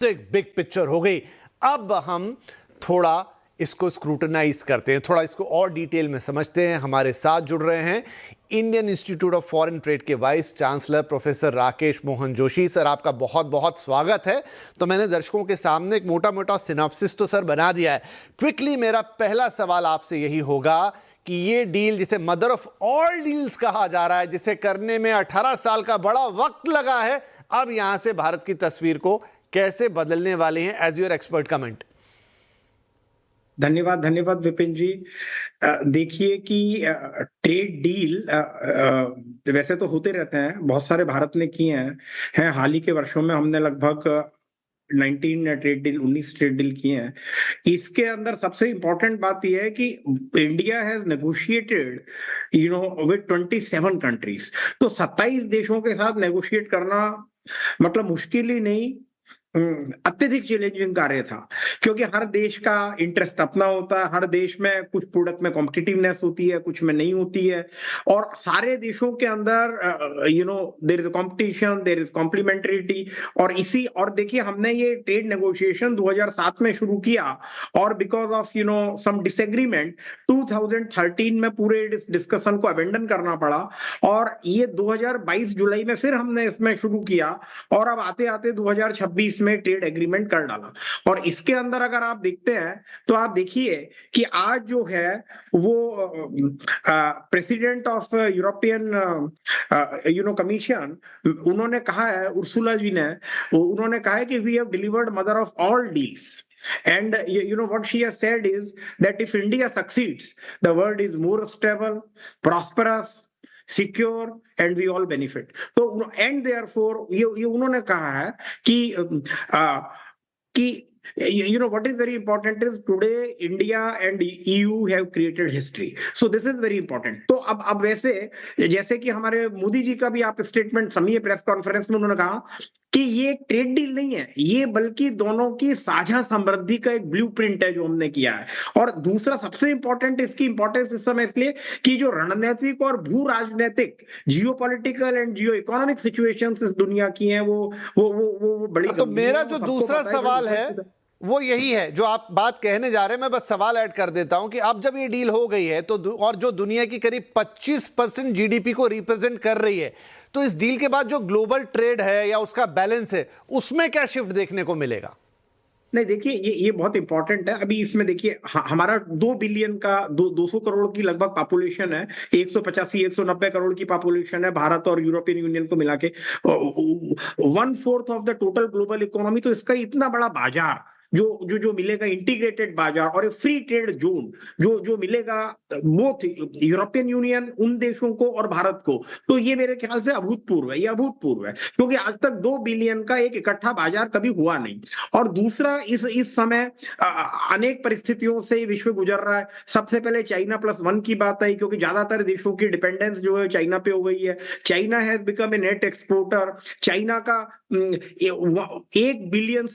तो एक big picture हो गई। अब हम थोड़ा इसको स्क्रूटनाइज करते हैं, थोड़ा इसको और डिटेल में समझते हैं। हमारे साथ जुड़ रहे हैं Indian institute of foreign trade के vice chancellor professor Rakesh Mohan Joshi. Sir, आपका बहुत बहुत स्वागत है। तो मैंने दर्शकों के सामने एक मोटा मोटा सिनॉप्सिस तो सर बना दिया है। क्विकली मेरा पहला सवाल आपसे यही होगा कि ये डील, जिसे मदर ऑफ ऑल डील्स कहा जा रहा है, जिसे करने में 18 साल का बड़ा वक्त लगा है, अब यहां से भारत की तस्वीर को कैसे बदलने वाले हैं? As your expert comment. धन्यवाद विपिन जी। देखिए कि ट्रेड डील वैसे तो होते रहते हैं, बहुत सारे भारत ने किए हैं। हाल ही के वर्षों में हमने लगभग 19 ट्रेड डील किए हैं। इसके अंदर सबसे इंपॉर्टेंट बात यह है कि India has negotiated with 27 countries. तो 27 देशों के साथ नेगोशिएट करना मतलब मुश्किल ही नहीं, अत्यधिक चैलेंजिंग कार्य था, क्योंकि हर देश का इंटरेस्ट अपना होता है। हर देश में कुछ प्रोडक्ट में कॉम्पिटिटिवनेस होती है, कुछ में नहीं होती है, और सारे देशों के अंदर there is competition, there is complementarity. और देखिए, हमने ये ट्रेड नेगोशिएशन 2007 में शुरू किया, और बिकॉज ऑफ सम डिसएग्रीमेंट 2013 में पूरे डिस्कशन को अबेंडन करना पड़ा, और ये 2022 जुलाई में फिर हमने इसमें शुरू किया, और अब आते आते 2026 में ट्रेड एग्रीमेंट कर डाला। और इसके अंदर अगर आप देखते हैं तो आप देखिए कि आज जो है वो प्रेसिडेंट ऑफ यूरोपियन कमीशन, उन्होंने कहा है, उर्सुला जी ने, उन्होंने कहा है कि we have delivered mother of all deals. And what she has said is that if India succeeds, the world is more stable, prosperous, secure, and we all benefit. So, and therefore, ये उन्होंने कहा है कि what is very important is today India and EU have created history. So this is very important. तो अब वैसे जैसे कि हमारे मोदी जी का भी आप स्टेटमेंट सुनिए, प्रेस कॉन्फ्रेंस में उन्होंने कहा कि ये एक ट्रेड डील नहीं है, ये बल्कि दोनों की साझा समृद्धि का एक ब्लूप्रिंट है जो हमने किया है। और दूसरा सबसे इंपॉर्टेंट, इसकी इंपॉर्टेंस इस समय इसलिए कि जो रणनीतिक और भू राजनीतिक, geopolitical and Jio economic situations इस दुनिया की हैं, वो बड़ी। तो मेरा जो दूसरा सवाल है वो यही है जो आप बात कहने जा रहे हैं। मैं बस सवाल ऐड कर देता हूं कि अब जब ये डील हो गई है तो और जो दुनिया की करीब 25% जीडीपी को रिप्रेजेंट कर रही है, तो इस डील के बाद जो ग्लोबल ट्रेड है या उसका बैलेंस है, उसमें क्या शिफ्ट देखने को मिलेगा? नहीं, देखिए, ये बहुत इंपॉर्टेंट है। अभी इसमें देखिए, हमारा 2 बिलियन का 200 करोड़ की लगभग पॉपुलेशन है, 185-190 करोड़ की पॉपुलेशन है भारत और यूरोपियन यूनियन को मिला के, 1/4 of the total global economy. तो इसका इतना बड़ा बाजार जो मिलेगा, इंटीग्रेटेड बाजार और एक फ्री ट्रेड जोन जो मिलेगा बोथ यूरोपियन यूनियन उन देशों को और भारत को, तो ये मेरे ख्याल से अभूतपूर्व है। ये अभूतपूर्व है, क्योंकि आज तक 2 बिलियन का एक इकट्ठा बाजार कभी हुआ नहीं। और दूसरा, इस समय अनेक परिस्थितियों से विश्व गुजर रहा है। सबसे पहले चाइना +1 की बात आई, क्योंकि ज्यादातर देशों की डिपेंडेंस जो है चाइना पे हो गई है। China has become a net exporter. China का 1 बिलियन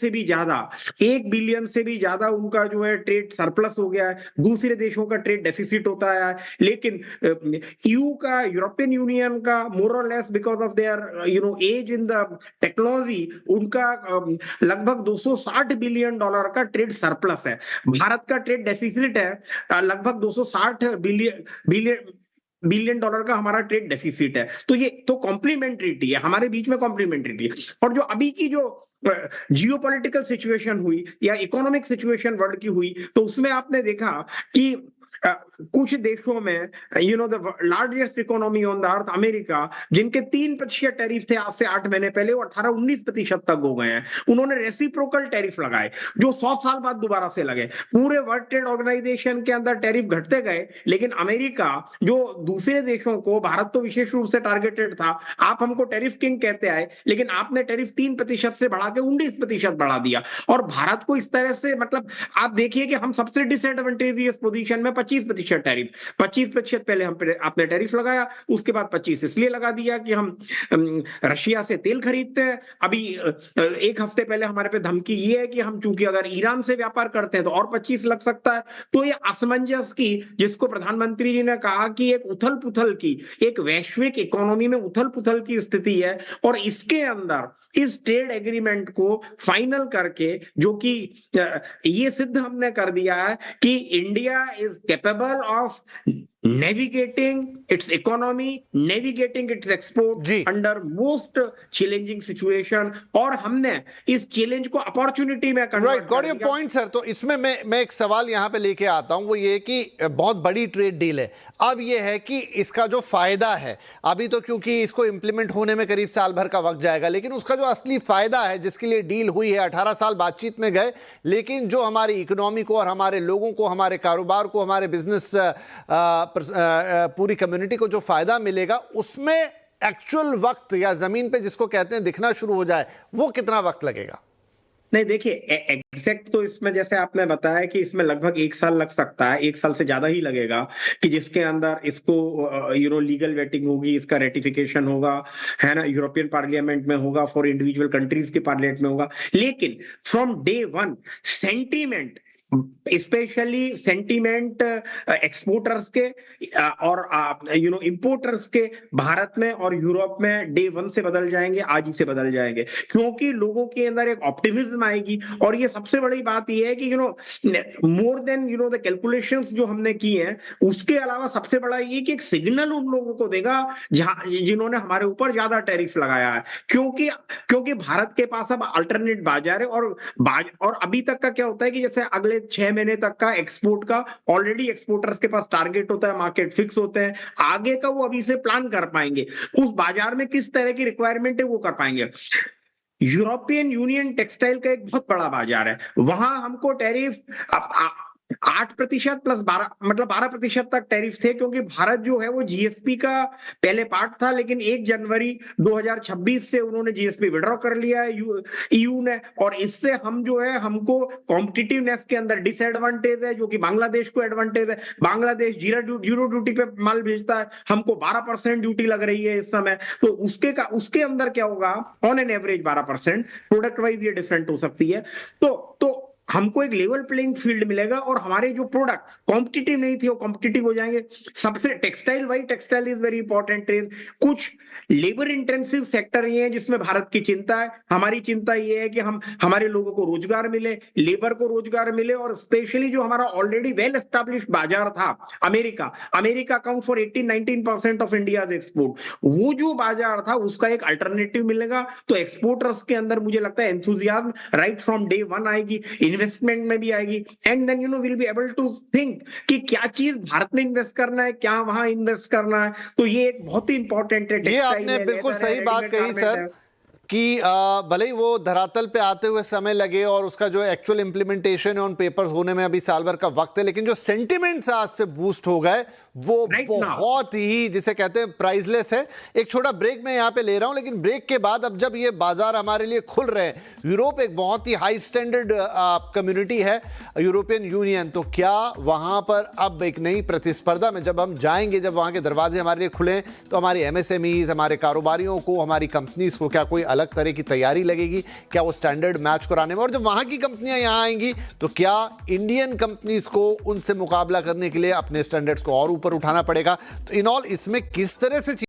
से भी ज्यादा उनका जो है ट्रेड सरप्लस हो गया है। दूसरे देशों का ट्रेड डेफिसिट होता है। लेकिन ईयू का, यूरोपियन यूनियन का, मोर और less because of their edge in the technology, उनका लगभग $260 बिलियन का ट्रेड सरप्लस है। भारत का ट्रेड डेफिसिट है लगभग $260 बिलियन का हमारा ट्रेड डेफिसिट है। तो ये तो कॉम्प्लीमेंट्रिटी है, हमारे बीच में कॉम्प्लीमेंट्रिटी है। और जो अभी की जो जियोपॉलिटिकल सिचुएशन हुई या इकोनॉमिक सिचुएशन वर्ल्ड की हुई, तो उसमें आपने देखा कि कुछ देशों में the largest economy on the earth, America, जिनके 3% टैरिफ थे आज से 8 महीने पहले, वो 18-19% तक हो गए हैं। उन्होंने रेसिप्रोकल टैरिफ लगाए जो 100 साल बाद दोबारा से लगे। पूरे वर्ल्ड ट्रेड ऑर्गेनाइजेशन के अंदर टैरिफ घटते गए, लेकिन अमेरिका जो दूसरे देशों को, भारत तो विशेष रूप से टारगेटेड था, आप हमको टैरिफ किंग कहते आए, लेकिन आपने टैरिफ 3% से बढ़ा के 19% बढ़ा दिया। और भारत को इस तरह से, मतलब आप देखिए कि हम सबसे डिसएडवांटेजियस पोजीशन में 25% टैरिफ, 25% पहले आपने टैरिफ लगाया, उसके बाद 25 इसलिए लगा दिया कि हम रशिया से तेल खरीदते हैं। अभी एक हफ्ते पहले हमारे पे धमकी ये है कि हम चूंकि अगर ईरान से व्यापार करते हैं तो और 25 लग सकता है। तो ये असमंजस की, जिसको प्रधानमंत्री जी ने कहा कि एक उथल पुथल की, एक वैश्विक इकोनॉमी में उथल पुथल की स्थिति है, और इसके अंदर इस ट्रेड एग्रीमेंट को फाइनल करके, जो कि ये सिद्ध हमने कर दिया है कि India is capable of navigating its economy, navigating its export जी। अंडर मोस्ट चैलेंजिंग सिचुएशन, और हमने इस चैलेंज को अपॉर्चुनिटी में राइट, कन्वर्ट गॉट कर योर दिया। Point sir. तो इसमें मैं एक सवाल यहां पे लेके आता हूं, वो ये कि बहुत बड़ी ट्रेड डील है। अब ये है कि इसका जो फायदा है, अभी तो क्योंकि इसको इंप्लीमेंट होने में करीब साल भर का वक्त जाएगा, लेकिन उसका जो असली फायदा है जिसके लिए डील हुई है, 18 साल बातचीत में गए, लेकिन जो हमारी इकोनॉमी को और हमारे लोगों को, हमारे कारोबार को, हमारे बिजनेस पूरी कम्युनिटी को जो फायदा मिलेगा, उसमें एक्चुअल वक्त या जमीन पे जिसको कहते हैं दिखना शुरू हो जाए, वो कितना वक्त लगेगा? नहीं देखिए, एग्जैक्ट तो इसमें जैसे आपने बताया कि इसमें लगभग 1 साल लग सकता है, 1 साल से ज्यादा ही लगेगा, कि जिसके अंदर इसको लीगल वेटिंग होगी, इसका रेटिफिकेशन होगा, है ना, यूरोपियन पार्लियामेंट में होगा, फॉर इंडिविजुअल कंट्रीज के पार्लियामेंट में होगा। लेकिन from day one sentiment, specially sentiment exporters के और इंपोर्टर्स के भारत में और यूरोप में डे वन से बदल जाएंगे, आज ही से बदल जाएंगे, क्योंकि लोगों के अंदर एक ऑप्टिमिज्म आएगी। और ये सबसे बड़ी बात ये है कि मोर देन द कैलकुलेशंस जो हमने की हैं, उसके अलावा सबसे बड़ा ये कि एक सिग्नल उन लोगों को देगा जिन्होंने हमारे ऊपर ज्यादा टैरिफ लगाया है, क्योंकि भारत के पास अब अल्टरनेट बाजार है। और अभी तक का क्या होता है कि जैसे अगले 6 महीने तक का एक्सपोर्ट का ऑलरेडी एक्सपोर्टर्स के पास टारगेट होता है, मार्केट फिक्स होते हैं, आगे का वो अभी से प्लान कर पाएंगे, उस बाजार में किस तरह की रिक्वायरमेंट है वो कर पाएंगे। यूरोपियन यूनियन टेक्सटाइल का एक बहुत बड़ा बाजार है, वहां हमको टैरिफ 8% प्लस 12, मतलब 12% तक टैरिफ थे, क्योंकि भारत जो है वो जीएसपी का पहले पार्ट था, लेकिन 1 जनवरी 2026 से उन्होंने जीएसपी विड्रॉ कर लिया है ईयू ने, और इससे हम जो है, हमको कॉम्पिटिटिवनेस के अंदर डिसएडवांटेज है, जो कि बांग्लादेश को एडवांटेज है। बांग्लादेश जीरो ड्यूटी पे माल भेजता है, हमको 12% ड्यूटी लग रही है इस समय, तो उसके अंदर क्या होगा, on an average 12%, product wise ये डिफरेंट हो सकती है। तो हमको एक लेवल प्लेइंग फील्ड मिलेगा, और हमारे जो प्रोडक्ट कॉम्पिटिटिव नहीं थे वो कॉम्पिटिटिव हो जाएंगे। सबसे टेक्सटाइल इज वेरी इंपॉर्टेंट। कुछ लेबर इंटेंसिव सेक्टर ये है जिसमें भारत की चिंता है। हमारी चिंता ये है कि हमारे लोगों को रोजगार मिले, लेबर को रोजगार मिले, और स्पेशली जो हमारा ऑलरेडी वेल एस्टैब्लिश्ड बाजार था America account for 18-19% of India's export, वो जो बाजार था उसका एक अल्टरनेटिव मिलेगा। तो एक्सपोर्टर्स के अंदर मुझे लगता है enthusiasm right from day one आएगी, इन्वेस्टमेंट में भी आएगी, and then will be able to think कि क्या चीज भारत में इन्वेस्ट करना है, क्या वहां इन्वेस्ट करना है। तो ये एक बहुत ही इंपॉर्टेंट है। ये आपने बिल्कुल सही बात कही सर, कि भले ही वो धरातल पे आते हुए समय लगे और उसका जो एक्चुअल इंप्लीमेंटेशन है ऑन पेपर्स होने में अभी साल भर का वक्त है, लेकिन जो सेंटिमेंट्स आज से बूस्ट हो गए वो बहुत ही, जिसे कहते हैं, प्राइसलेस है। एक छोटा ब्रेक मैं यहाँ पे ले रहा हूँ, लेकिन ब्रेक के बाद अब जब ये बाजार हमारे लिए खुल रहे हैं, यूरोप एक बहुत ही हाई स्टैंडर्ड कम्युनिटी है, यूरोपियन यूनियन, तो क्या वहाँ पर अब एक नई प्रतिस्पर्धा में जब हम जाएंगे, जब वहाँ के दरवाजे हमारे लिए खुलें, तो हमारी एमएसएमईज, हमारे कारोबारियों को, हमारी कंपनीज को क्या कोई अलग तरह की तैयारी लगेगी? क्या वो स्टैंडर्ड मैच कराने में, और जब वहाँ की कंपनियाँ यहाँ आएंगी तो क्या इंडियन कंपनीज को उनसे मुकाबला करने के लिए अपने स्टैंडर्ड्स को और ऊपर उठाना पड़ेगा? तो इन ऑल इसमें किस तरह से